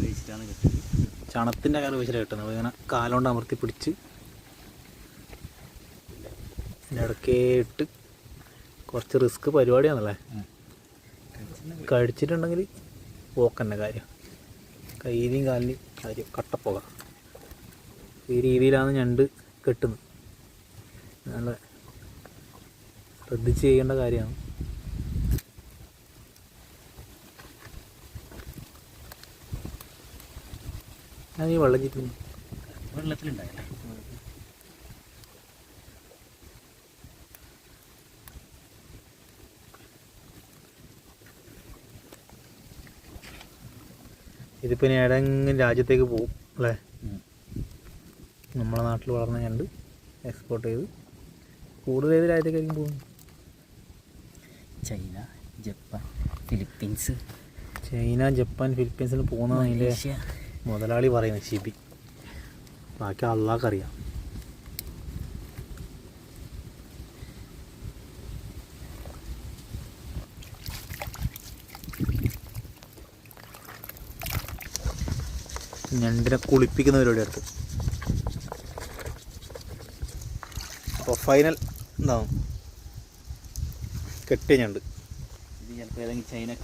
ഉപയോഗിച്ചിട്ടാണ് കിട്ടുന്നത്. ചണത്തിൻ്റെ കാലം ഉപയോഗിച്ചിട്ട് കിട്ടുന്നത്. ഇങ്ങനെ കാലുകൊണ്ട് അമർത്തി പിടിച്ച് ഇതിൻ്റെ ഇടയ്ക്കേ ഇട്ട് കുറച്ച് റിസ്ക് പരിപാടിയാണല്ലേ. കഴിച്ചിട്ടുണ്ടെങ്കിൽ പോക്കന്നെ കാര്യം, കയ്യിലും കാലിലും കാര്യം കട്ടപ്പോക. ഈ രീതിയിലാണ് ഞണ്ട് കെട്ടുന്നത്. നല്ല ശ്രദ്ധിച്ച് ചെയ്യേണ്ട കാര്യമാണ്. ഞാൻ ഈ വെള്ളം ചുറ്റുന്നു വെള്ളത്തിലുണ്ടായില്ല. ഇതിപ്പോൾ ഇനി ഏതെങ്കിലും രാജ്യത്തേക്ക് പോകും അല്ലേ. നമ്മളെ നാട്ടിൽ വളർന്ന ഞണ്ട് എക്സ്പോർട്ട് ചെയ്ത് കൂടുതൽ ഏത് രാജ്യത്തേക്കായിരിക്കും പോകുന്നത്? China, Japan, Philippines. China, Japan, ഫിലിപ്പീൻസിൽ പോകുന്നതാണ് അതിൻ്റെ മുതലാളി പറയുന്നത്, ഷിബി. ബാക്കി അള്ളാഹ്ക്കറിയാം. ഞണ്ടിനെ കുളിപ്പിക്കുന്ന പരിപാടി അടുത്ത്. അപ്പോൾ ഫൈനൽ എന്താവും, കെട്ടിയ ഞണ്ട്. ഇത് ചിലപ്പോൾ ഏതെങ്കിലും ചൈന